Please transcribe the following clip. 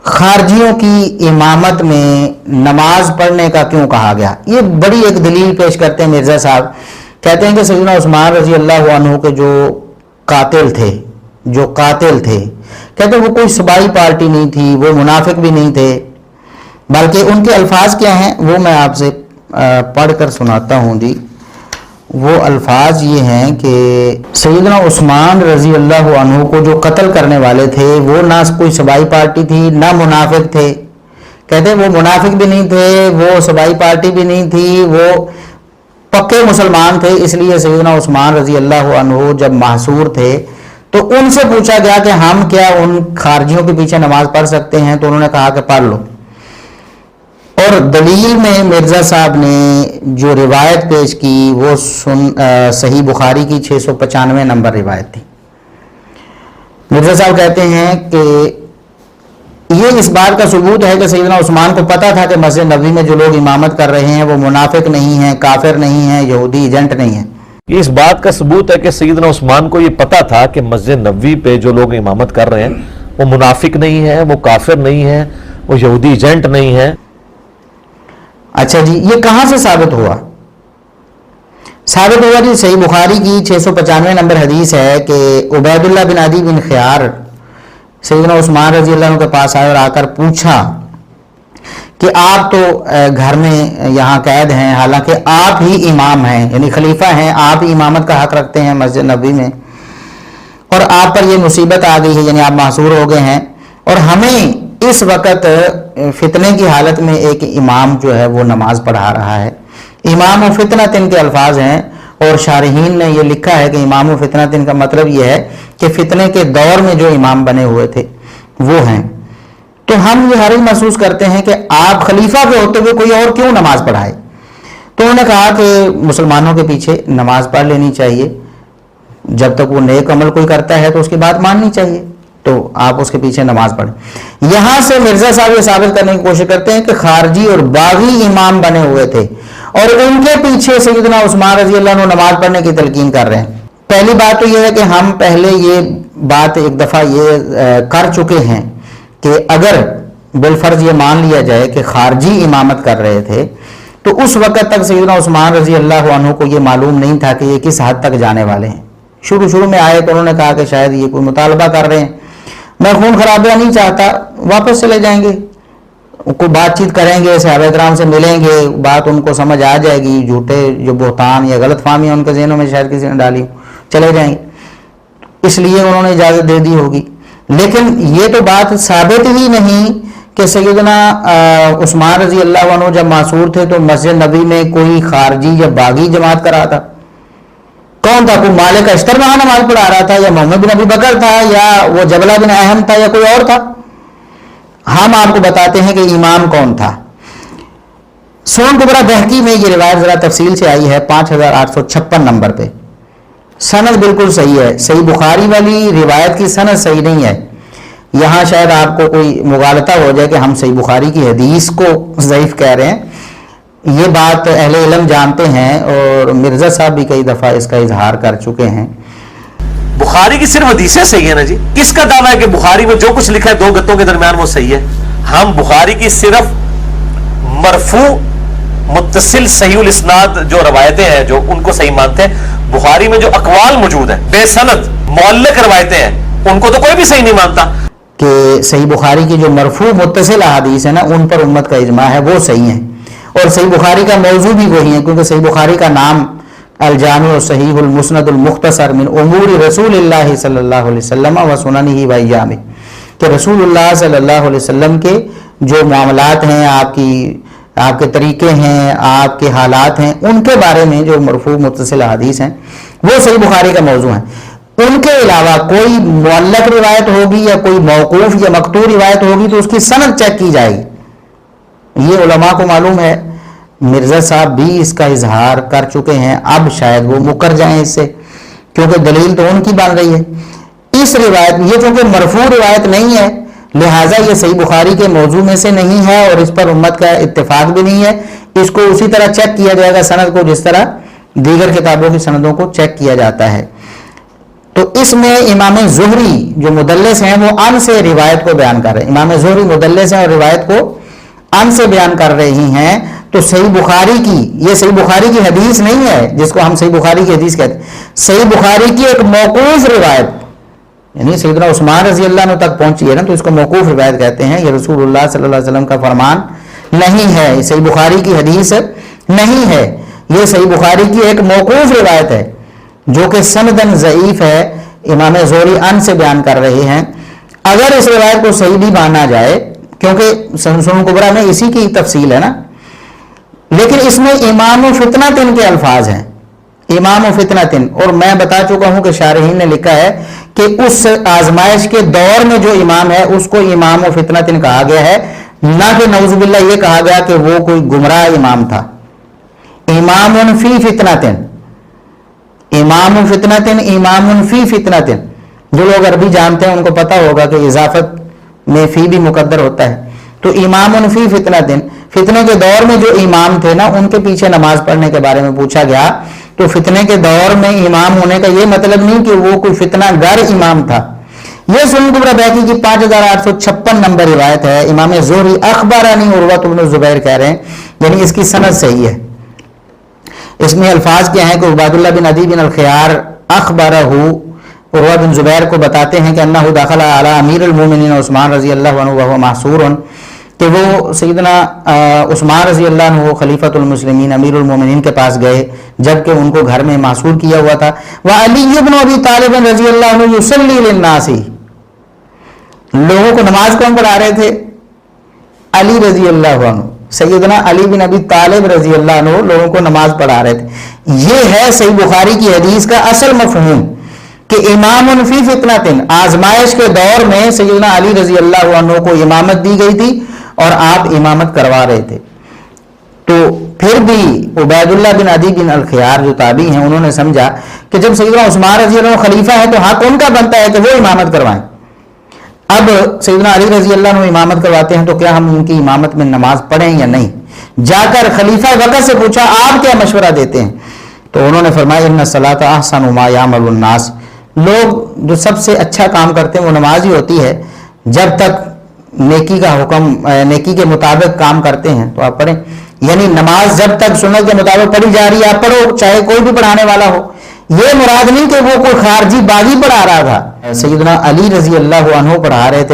خارجیوں کی امامت میں نماز پڑھنے کا کیوں کہا گیا؟ یہ بڑی ایک دلیل پیش کرتے ہیں مرزا صاحب. کہتے ہیں کہ سیدنا عثمان رضی اللہ عنہ کے جو قاتل تھے کہتے ہیں وہ کوئی صبائی پارٹی نہیں تھی، وہ منافق بھی نہیں تھے، بلکہ ان کے الفاظ کیا ہیں وہ میں آپ سے پڑھ کر سناتا ہوں. جی وہ الفاظ یہ ہیں کہ سیدنا عثمان رضی اللہ عنہ کو جو قتل کرنے والے تھے وہ نہ کوئی صبائی پارٹی تھی نہ منافق تھے. کہتے ہیں وہ منافق بھی نہیں تھے، وہ صبائی پارٹی بھی نہیں تھی، وہ پکے مسلمان تھے. اس لیے سیدنا عثمان رضی اللہ عنہ جب محصور تھے تو ان سے پوچھا گیا کہ ہم کیا ان خارجیوں کے پیچھے نماز پڑھ سکتے ہیں؟ تو انہوں نے کہا کہ پڑھ لو. اور دلیل میں مرزا صاحب نے جو روایت پیش کی وہ صحیح بخاری کی 695 نمبر روایت تھی. مرزا صاحب کہتے ہیں کہ یہ اس بات کا ثبوت ہے کہ سیدنا عثمان کو پتا تھا کہ مسجد نبوی میں جو لوگ امامت کر رہے ہیں وہ منافق نہیں ہیں، کافر نہیں ہیں، یہودی ایجنٹ نہیں ہیں. یہ اس بات کا ثبوت ہے کہ سیدنا عثمان کو یہ پتا تھا کہ مسجد نبوی پہ جو لوگ امامت کر رہے ہیں وہ منافق نہیں ہیں، وہ کافر نہیں ہیں، وہ یہودی ایجنٹ نہیں ہیں. اچھا جی، یہ کہاں سے ثابت ہوا؟ ثابت ہوا جی صحیح بخاری کی 695 نمبر حدیث ہے کہ عبید اللہ بن عدی بن خیار سیدنا عثمان رضی اللہ عنہ کے پاس آئے اور آ کر پوچھا کہ آپ تو گھر میں یہاں قید ہیں، حالانکہ آپ ہی امام ہیں، یعنی خلیفہ ہیں، آپ ہی امامت کا حق رکھتے ہیں مسجد نبوی میں، اور آپ پر یہ مصیبت آ گئی ہے، یعنی آپ محصور ہو گئے ہیں، اور ہمیں اس وقت فتنے کی حالت میں ایک امام جو ہے وہ نماز پڑھا رہا ہے. امام و فتنۃ کے الفاظ ہیں، اور شارحین نے یہ لکھا ہے کہ امام و فتنۃ کا مطلب یہ ہے کہ فتنے کے دور میں جو امام بنے ہوئے تھے وہ ہیں. تو ہم یہ حرج محسوس کرتے ہیں کہ آپ خلیفہ کے ہوتے ہوئے کوئی اور کیوں نماز پڑھائے؟ تو انہوں نے کہا کہ مسلمانوں کے پیچھے نماز پڑھ لینی چاہیے، جب تک وہ نیک عمل کوئی کرتا ہے تو اس کی بات ماننی چاہیے، تو آپ اس کے پیچھے نماز پڑھیں. یہاں سے مرزا صاحب یہ ثابت کرنے کی کوشش کرتے ہیں کہ خارجی اور باغی امام بنے ہوئے تھے اور ان کے پیچھے سیدنا عثمان رضی اللہ عنہ نماز پڑھنے کی تلقین کر رہے ہیں. پہلی بات تو یہ ہے کہ ہم پہلے یہ بات ایک دفعہ یہ کر چکے ہیں کہ اگر بالفرض یہ مان لیا جائے کہ خارجی امامت کر رہے تھے تو اس وقت تک سیدنا عثمان رضی اللہ عنہ کو یہ معلوم نہیں تھا کہ یہ کس حد تک جانے والے ہیں. شروع میں آئے تو انہوں نے کہا کہ شاید یہ کوئی مطالبہ کر رہے ہیں، میں خون خرابیاں نہیں چاہتا، واپس چلے جائیں گے، کوئی بات چیت کریں گے، صحابہ کرام سے ملیں گے، بات ان کو سمجھ آ جائے گی، جھوٹے جو بہتان یا غلط فہمیاں ان کے ذہنوں میں شاید کسی نے ڈالی، چلے جائیں گے، اس لیے انہوں نے اجازت دے دی ہوگی. لیکن یہ تو بات ثابت ہی نہیں کہ سیدنا عثمان رضی اللہ عنہ جب معصور تھے تو مسجد نبوی میں کوئی خارجی یا باغی جماعت کرا تھا. کون تھا؟ کوئی مالک اشتر وہاں نماز پڑھا رہا تھا، یا محمد بن ابی بکر تھا، یا وہ جبلہ بن اہم تھا، یا کوئی اور تھا؟ ہم آپ کو بتاتے ہیں کہ امام کون تھا. سنن کبریٰ بہقی میں یہ روایت ذرا تفصیل سے آئی ہے 5856 نمبر پہ. سند بالکل صحیح ہے، صحیح بخاری والی روایت کی سند صحیح نہیں ہے. یہاں شاید آپ کو کوئی مغالطہ ہو جائے کہ ہم صحیح بخاری کی حدیث کو ضعیف کہہ رہے ہیں. یہ بات اہل علم جانتے ہیں اور مرزا صاحب بھی کئی دفعہ اس کا اظہار کر چکے ہیں. بخاری کی صرف حدیثیں صحیح ہیں نا جی؟ کس کا دعویٰ ہے کہ بخاری میں جو کچھ لکھا ہے دو گتوں کے درمیان وہ صحیح ہے؟ ہم بخاری کی صرف مرفوع متصل صحیح الاسناد جو روایتیں ہیں جو ان کو صحیح مانتے ہیں. بخاری میں جو اقوال موجود ہیں بے سند معلق روایتیں ہیں ان کو تو کوئی بھی صحیح نہیں مانتا. کہ صحیح بخاری کی جو مرفوع متصل احادیث ہیں نا ان پر امت کا اجماع ہے، وہ صحیح ہیں، اور صحیح بخاری کا موضوع بھی وہی ہے، کیونکہ صحیح بخاری کا نام الجامع صحیح المسند المختصر من امور رسول اللہ صلی اللہ علیہ وسلم و سننہ و ایامہ، کہ رسول اللہ صلی اللہ علیہ وسلم کے جو معاملات ہیں، آپ کے طریقے ہیں، آپ کے حالات ہیں، ان کے بارے میں جو مرفوع متصل حدیث ہیں وہ صحیح بخاری کا موضوع ہیں. ان کے علاوہ کوئی معلق روایت ہوگی یا کوئی موقوف یا مقطوع روایت ہوگی تو اس کی سند چیک کی جائے گی. یہ علماء کو معلوم ہے، مرزا صاحب بھی اس کا اظہار کر چکے ہیں. اب شاید وہ مکر جائیں اس سے، کیونکہ دلیل تو ان کی بن رہی ہے. اس روایت یہ چونکہ مرفوع روایت نہیں ہے لہٰذا یہ صحیح بخاری کے موضوع میں سے نہیں ہے اور اس پر امت کا اتفاق بھی نہیں ہے. اس کو اسی طرح چیک کیا جائے گا سند کو جس طرح دیگر کتابوں کی سندوں کو چیک کیا جاتا ہے. تو اس میں امام زہری جو مدلس ہیں وہ ان سے روایت کو بیان کر رہے ہیں. امام زہری مدلس ہیں اور روایت کو ان سے بیان کر رہی ہیں. تو صحیح بخاری کی، یہ صحیح بخاری کی حدیث نہیں ہے جس کو ہم صحیح بخاری کی حدیث کہتے ہیں، صحیح بخاری کی ایک موقوف روایت، یعنی سیدنا عثمان رضی اللہ عنہ تک پہنچی ہے نا، تو اس کو موقوف روایت کہتے ہیں. یہ رسول اللہ صلی اللہ علیہ وسلم کا فرمان نہیں ہے، صحیح بخاری کی حدیث نہیں ہے، یہ صحیح بخاری کی ایک موقوف روایت ہے جو کہ سندن ضعیف ہے. امام زہری ان سے بیان کر رہے ہیں. اگر اس روایت کو صحیح بھی مانا جائے، کیونکہ سنن کبریٰ میں اسی کی تفصیل ہے نا، لیکن اس میں امام فتنتن کے الفاظ ہیں، امام فتنتن. اور میں بتا چکا ہوں کہ شارحین نے لکھا ہے کہ اس آزمائش کے دور میں جو امام ہے اس کو امام فتنتن کہا گیا ہے، نہ کہ نعوذ باللہ یہ کہا گیا کہ وہ کوئی گمراہ امام تھا. امام فی فتنتن، امام فتنتن، امام فی فتنتن. جو لوگ عربی جانتے ہیں ان کو پتا ہوگا کہ اضافت میں فی بھی مقدر ہوتا ہے. تو امام فی فتنتن، فتنے کے دور میں جو امام تھے نا ان کے پیچھے نماز پڑھنے کے بارے میں پوچھا گیا. تو فتنے کے دور میں امام ہونے کا یہ مطلب نہیں کہ وہ کوئی فتنہ گر امام تھا. یہ سنن کبریٰ بیہقی کی 5856 نمبر روایت ہے. امام زہری اخبرانی عروہ بن الزبیر کہہ رہے ہیں، یعنی اس کی سند صحیح ہے. اس میں الفاظ کیا ہیں کہ عبید اللہ بن عدی بن الخیار اخبرہ عروہ بن زبیر کو بتاتے ہیں کہ انہ دخل علی امیر المومنین عثمان رضی اللہ عنہ وهو محصور، کہ وہ سیدنا عثمان رضی اللہ عنہ خلیفۃ المسلمین امیر المومنین کے پاس گئے جبکہ ان کو گھر میں محصور کیا ہوا تھا. وعلی بن ابی طالب رضی اللہ عنہ یصلی للناس، لوگوں کو نماز کون پڑھا رہے تھے؟ علی رضی اللہ عنہ، سیدنا علی بن ابی طالب رضی اللہ عنہ لوگوں کو نماز پڑھا رہے تھے. یہ ہے صحیح بخاری کی حدیث کا اصل مفہوم کہ امام فی فتنتن، آزمائش کے دور میں سیدنا علی رضی اللہ عنہ کو امامت دی گئی تھی اور آپ امامت کروا رہے تھے. تو پھر بھی عبید اللہ بن عدی بن الخیار جو تابعی ہیں انہوں نے سمجھا کہ جب سیدنا عثمان رضی اللہ عنہ خلیفہ ہے تو حق ان کا بنتا ہے کہ وہ امامت کروائیں. اب سیدنا علی رضی اللہ عنہ امامت کرواتے ہیں تو کیا ہم ان کی امامت میں نماز پڑھیں یا نہیں؟ جا کر خلیفہ وقت سے پوچھا آپ کیا مشورہ دیتے ہیں؟ تو انہوں نے فرمایا ان الصلاۃ احسن ما یعمل الناس، لوگ جو سب سے اچھا کام کرتے ہیں وہ نماز ہی ہوتی ہے. جب تک نیکی کا حکم، نیکی کے مطابق کام کرتے ہیں تو آپ پڑھیں. یعنی نماز جب تک سنت کے مطابق پڑھی جا رہی ہے آپ پڑھو، چاہے کوئی بھی پڑھانے والا ہو. یہ مراد نہیں کہ وہ کوئی خارجی باغی پڑھا رہا تھا. سیدنا علی رضی اللہ عنہ پڑھا رہے تھے.